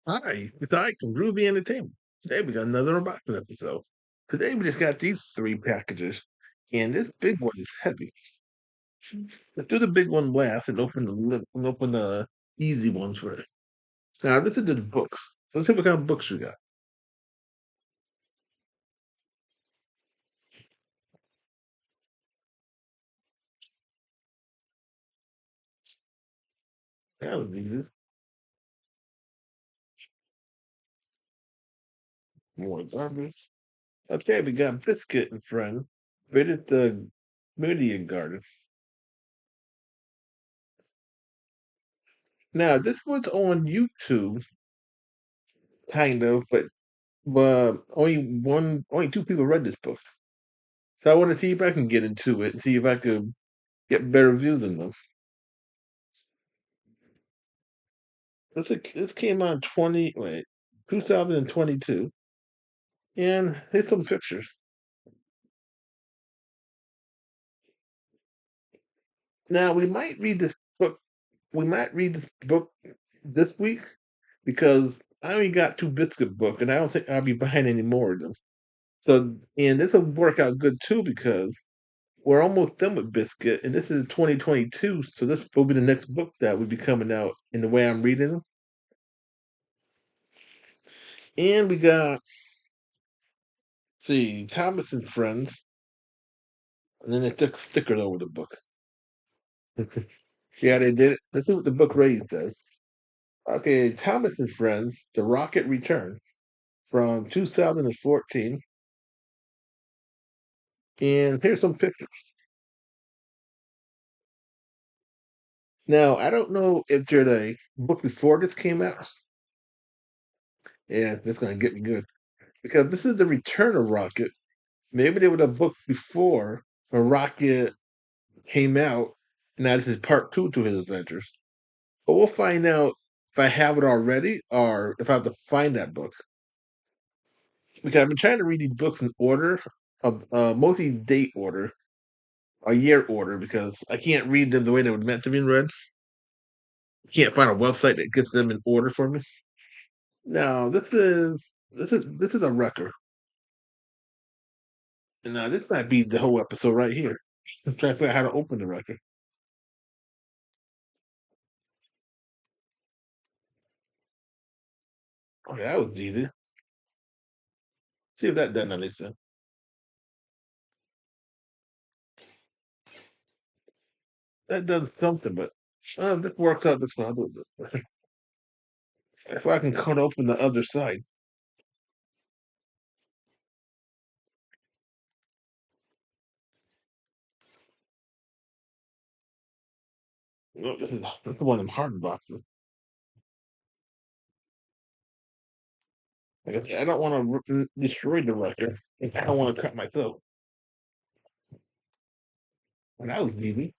Hi, it's Ike from Groovy Entertainment. Today we got another unboxing episode. Today we just got these three packages, and this big one is heavy. Let's do the big one last and open the easy ones first. Now this is the books. So let's see what kind of books we got. That was easy. More garbage. Okay, we got Biscuit and Friend. Rated the Media Garden. Now this was on YouTube, kind of, but only two people read this book. So I want to see if I can get into it and see if I could get better views than them. This came out 2022, and here's some pictures. Now we might read this book. We might read this book this week because I only got two Biscuit books, and I don't think I'll be buying any more of them. So, and this will work out good too because we're almost done with Biscuit, and this is 2022. So this will be the next book that will be coming out in the way I'm reading them. And we got see Thomas and Friends, and then they took stickers over the book. Yeah, they did it. Let's see what the book rating says. Okay, Thomas and Friends, The Rocket Returns from 2014. And here's some pictures. Now, I don't know if there's a book before this came out. Yeah, that's going to get me good. Because this is the return of Rocket. Maybe there was a book before when Rocket came out. And now this is part two to his adventures. But we'll find out if I have it already or if I have to find that book. Because I've been trying to read these books in order of mostly date order, a year order, because I can't read them the way they were meant to be read. Can't find a website that gets them in order for me. Now this is a record. And now this might be the whole episode right here. Let's try to figure out how to open the record. Okay, that was easy. See if that does anything. That does something, but this works out this one. I'll do it this way. If I can cut open the other side. No, this is one of them hard boxes. Like, I don't want to destroy the record. I don't want to cut myself. And that was easy.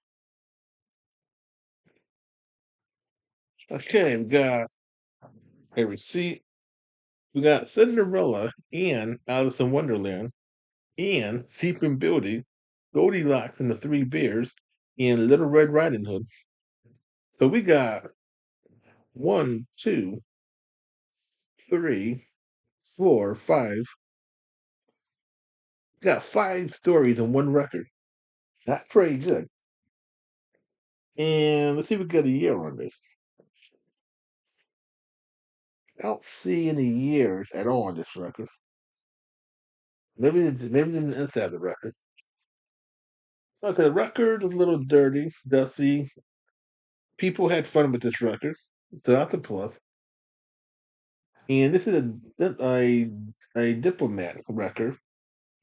Okay, we got a receipt. We got Cinderella and Alice in Wonderland and Sleeping Beauty, Goldilocks and the Three Bears, and Little Red Riding Hood. So we got one, two, three, four, five. We got five stories in one record. That's pretty good. And let's see if we got a year on this. I don't see any years at all on this record. Maybe it's inside the record. Okay, the record is a little dirty, dusty. People had fun with this record, so that's a plus. And this is a diplomat record.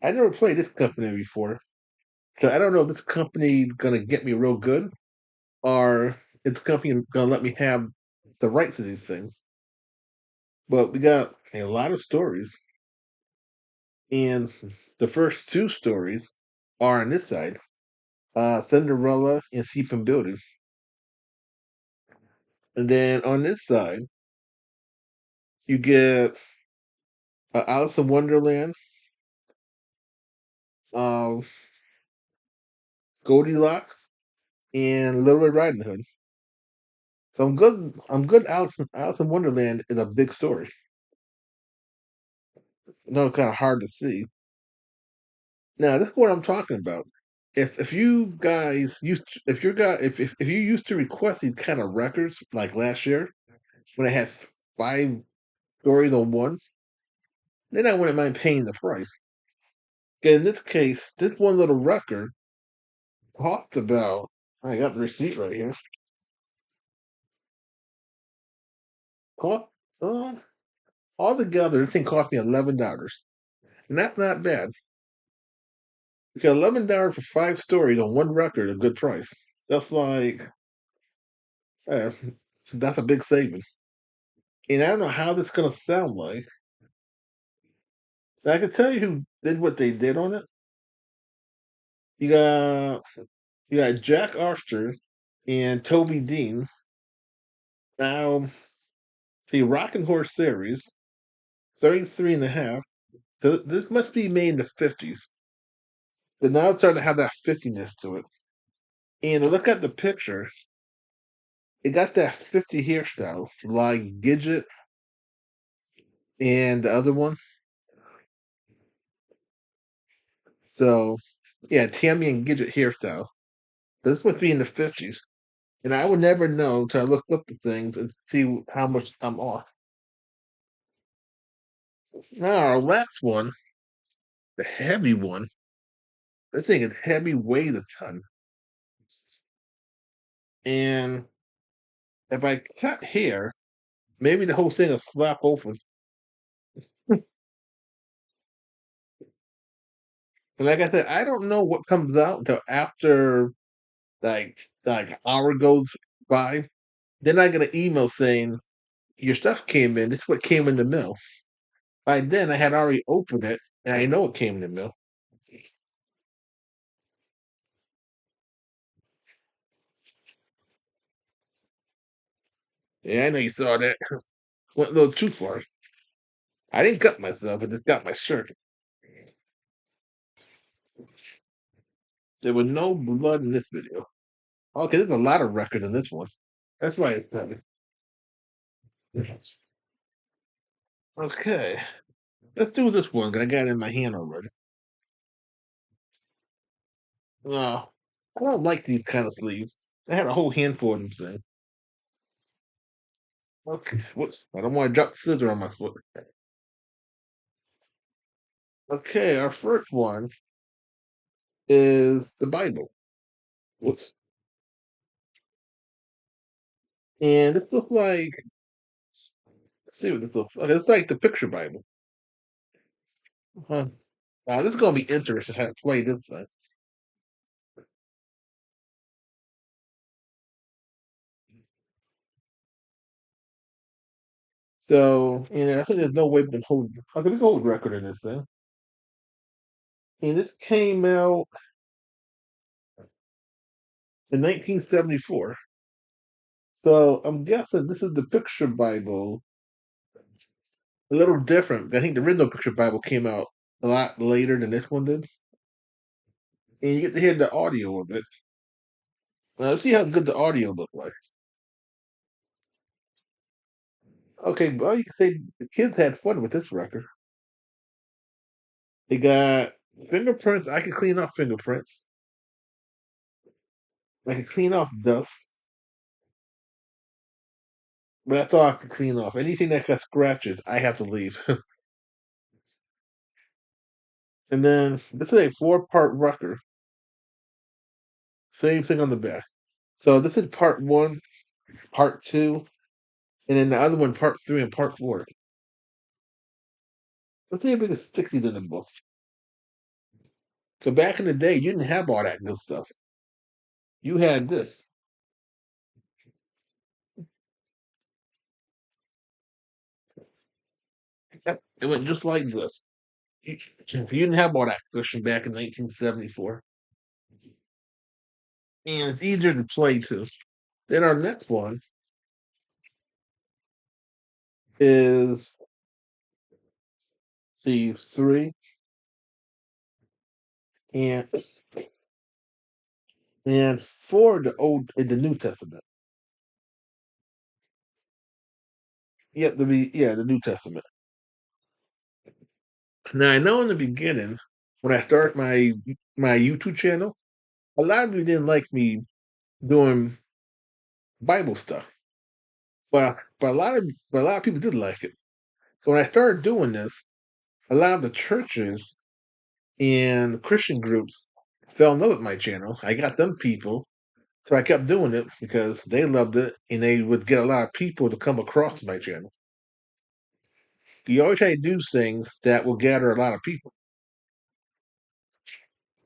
I never played this company before, so I don't know if this company gonna get me real good, or if this company gonna let me have the rights to these things. But we got a lot of stories, and the first two stories are on this side, Cinderella and Sleeping Beauty, and then on this side you get Alice in Wonderland, uh, Goldilocks, and Little Red Riding Hood. So I'm good. I'm good. Alice in Wonderland is a big story. No, kind of hard to see. Now, this is what I'm talking about. If you guys used if your guy if you used to request these kind of records like last year when it has five stories on one, then I wouldn't mind paying the price. In this case, this one little record cost about I got the receipt right here. Cost uh, altogether, this thing cost me $11, and that's not bad. Because $11 for five stories on one record, a good price. That's like uh, that's a big saving. And I don't know how this is gonna sound like. I can tell you who did what they did on it. You got you got Jack Archer and Toby Dean. Now the Rockin' Horse series, 33 and a half. So this must be made in the 50s. But now it's starting to have that 50ness to it. And look at the picture. It got that 50 hairstyle, like Gidget and the other one. So, yeah, Tammy and Gidget hairstyle. This must be in the 50s. And I would never know until I looked up the things and see how much I'm off. Now, our last one, the heavy one, this thing is heavy, weighs a ton. And if I cut here, maybe the whole thing will flap open. And like I said, I don't know what comes out until after like hour goes by. Then I get an email saying your stuff came in. This is what came in the mail. By then, I had already opened it, and I know it came in the mail. Yeah, I know you saw that. Went a little too far. I didn't cut myself. I just got my shirt. There was no blood in this video. Okay, there's a lot of record in this one. That's why it's heavy. Okay, let's do this one. 'Cause I got it in my hand already. No, I don't like these kind of sleeves. I had a whole handful of them thing. Okay, whoops. I don't want to drop the scissor on my foot. Okay, our first one is the Bible. Whoops. And this looks like, let's see what this looks like. It's like the picture Bible. Huh. This is going to be interesting how to play this thing. So, I think there's no way we can hold, okay, we can hold record in this thing. And this came out in 1974. So I'm guessing this is the picture Bible, a little different. I think the original picture Bible came out a lot later than this one did. And you get to hear the audio of it. Let's see how good the audio looked like. Okay, well, you can say the kids had fun with this record. They got fingerprints. I can clean off fingerprints. I can clean off dust. But that's all I can clean off. Anything that got scratches, I have to leave. And then this is a four-part record. Same thing on the back. So this is part one, part two, and then the other one, part three and part four. Let's see if we can stick these in the book. So back in the day, you didn't have all that good stuff. You had this. Yep, it went just like this. You didn't have all that cushion back in 1974. And it's easier to play too. Then our next one is see three and four the New Testament. Yeah, the New Testament. Now I know in the beginning when I started my YouTube channel, a lot of you didn't like me doing Bible stuff, but a lot of people did like it. So when I started doing this, a lot of the churches and Christian groups fell in love with my channel. I got them people, so I kept doing it because they loved it, and they would get a lot of people to come across to my channel. You always try to do things that will gather a lot of people.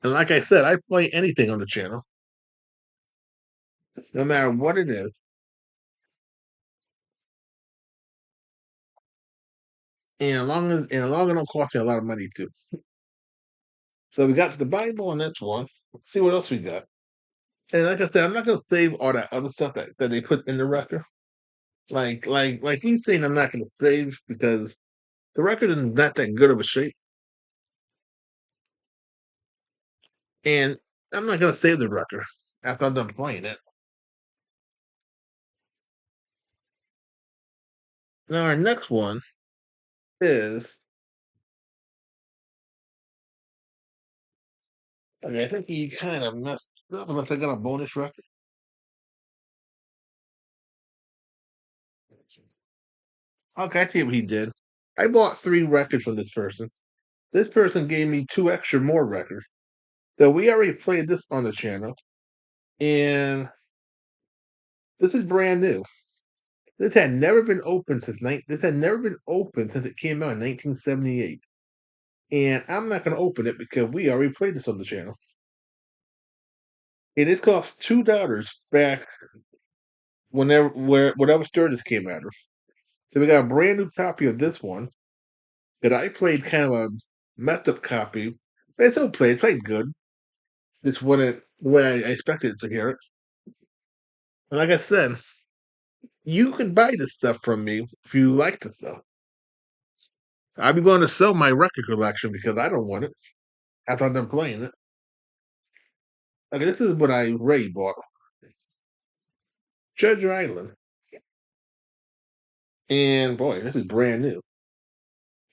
And like I said, I play anything on the channel, no matter what it is, and as long as it don't cost me a lot of money too. So we got the Bible, and that's one. Let's see what else we got. And like I said, I'm not gonna save all that other stuff that they put in the record. Like these things I'm not gonna save because the record is not that good of a shape. And I'm not gonna save the record after I'm done playing it. Now our next one is okay, I think he kind of messed up unless I got a bonus record. Okay, I see what he did. I bought 3 records from this person. This person gave me 2 extra more records. So we already played this on the channel. And this is brand new. This had never been opened this had never been opened since it came out in 1978. And I'm not gonna open it because we already played this on the channel. And it cost $2 back whatever store this came out of. So we got a brand new copy of this one that I played kind of a messed up copy. But it still played good. Just wasn't the way I expected it to hear it. And like I said, you can buy this stuff from me if you like the stuff. I'll be going to sell my record collection because I don't want it after I'm done playing it. Okay, this is what I already bought. Treasure Island. And boy, this is brand new.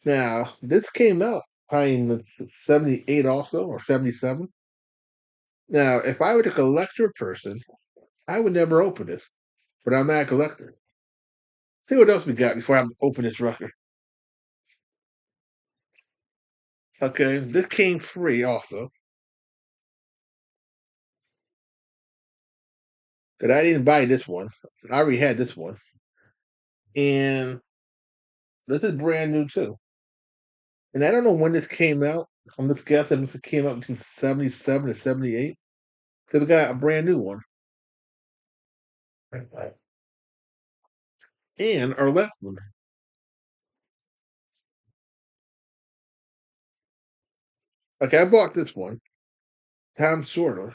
Now, this came out probably in the 78 also, or 77. Now, if I were a collector person, I would never open this. But I'm not a collector. See what else we got before I open this record. Okay, this came free also. But I didn't buy this one. I already had this one. And this is brand new too. And I don't know when this came out. I'm just guessing this came out between 77 and 78. So we got a brand new one. And our last one. Okay, I bought this one. Tom Sawyer.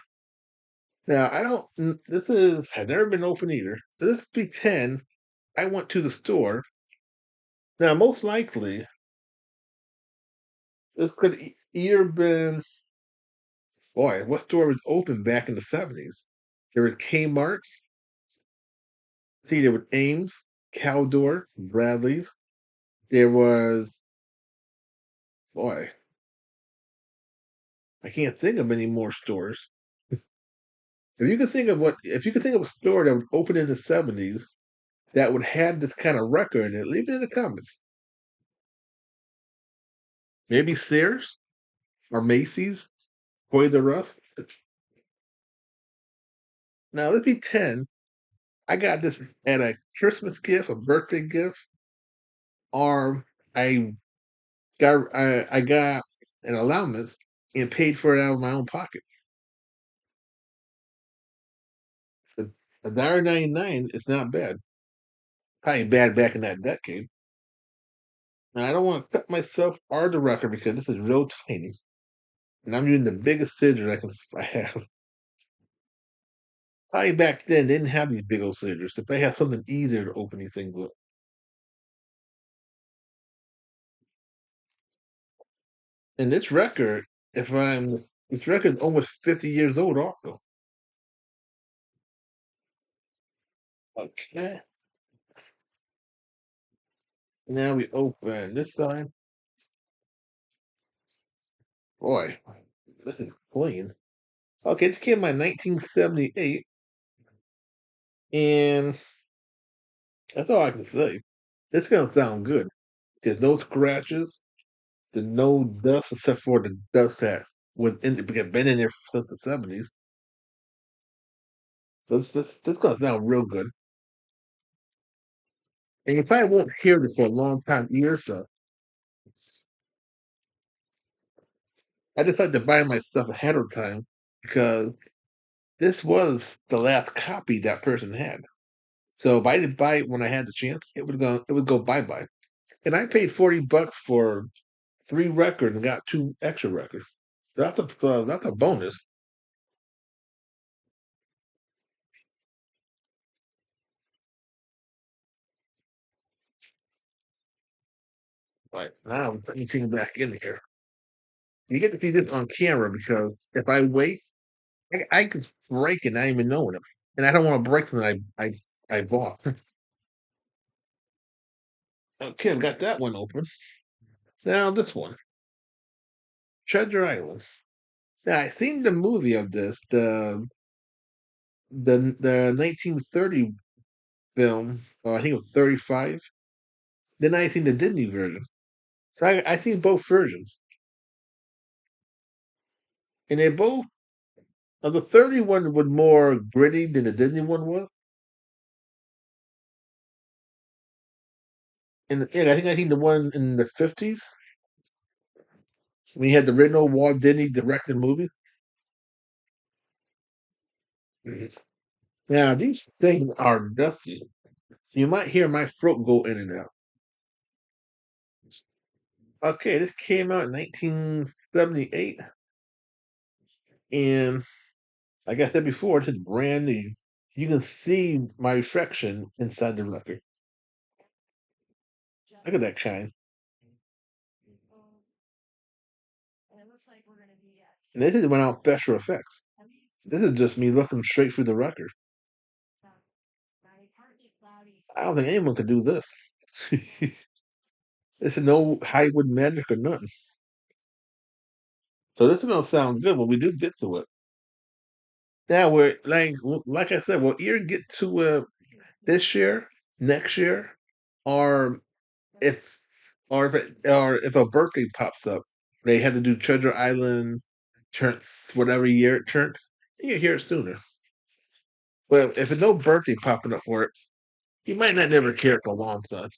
Now I don't. This is had never been open either. So this pretend I went to the store. Now most likely this could either been boy. What store was open back in the 70s? There was Kmart. See, there was Ames, Caldor, Bradley's. There was boy. I can't think of any more stores. If you could think of a store that was open in the 70s that would have this kind of record in it, leave it in the comments. Maybe Sears or Macy's, Toys R Us. Now let's be 10. I got this at a Christmas gift, a birthday gift, or I got an allowance and paid for it out of my own pocket. $1.99 is not bad. Probably bad back in that decade. Now I don't want to cut myself or the record because this is real tiny. And I'm using the biggest scissors I have. Probably back then they didn't have these big old scissors. If they had something easier to open these things with. And this record is almost 50 years old also. Okay. Now we open this side. Boy, this is clean. Okay, this came out in 1978, and that's all I can say. It's gonna sound good. There's no scratches, there's no dust except for the dust that was in been in there since the 70s. So this gonna sound real good. And you probably won't hear this for a long time, years so. I just like to buy my stuff ahead of time because this was the last copy that person had. So if I didn't buy it when I had the chance, it would go bye bye. And I paid $40 for 3 records and got 2 extra records. That's a bonus. Right now, I'm putting things back in here. You get to see this on camera because if I wait, I could break it, not even knowing it, and I don't want to break something I bought. Okay, I've got that one open. Now this one, Treasure Island. Now I seen the movie of this, the 1930 film. I think it was 35. Then I seen the Disney version. So I seen both versions, and they both. The 30 one was more gritty than the Disney one was. And yeah, I think the one in the 50s when you had the original Walt Disney directed movie. Mhm. Now these things are dusty. You might hear my throat go in and out. Okay, this came out in 1978, and like I said before, this is brand new. You can see my reflection inside the record. Look at that kind. And this is without special effects. This is just me looking straight through the record. I don't think anyone could do this. This is no Hollywood magic or nothing. So this is gonna sound good when we do get to it. Now we're like I said, we'll either get to this year, next year, or if or if a birthday pops up, they have to do Treasure Island turn whatever year it turned. You hear it sooner. Well, if there's no birthday popping up for it, you might not never care for a long time.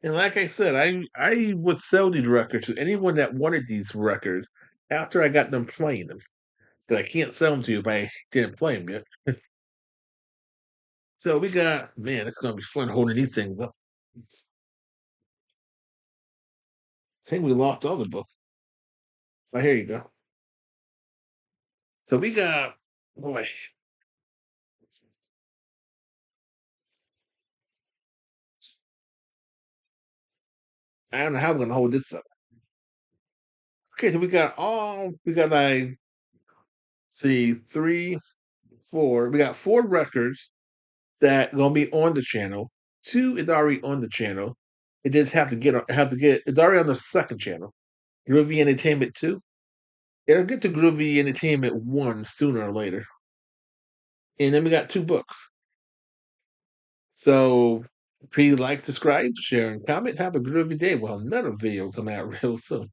And like I said, I would sell these records to anyone that wanted these records after I got them playing them. But I can't sell them to you if I didn't play them yet. So we got man, it's gonna be fun holding these things up. I think we lost all the books. Oh, here you go. So we got boy, I don't know how I'm gonna hold this up. Okay, so we got like see 3, 4. We got 4 records that gonna be on the channel. 2 is already on the channel. It just have to get it's already on the second channel. Groovy Entertainment 2. It'll get to Groovy Entertainment 1 sooner or later. And then we got 2 books. So please like, subscribe, share, and comment. Have a groovy day. Well, another video will come out real soon.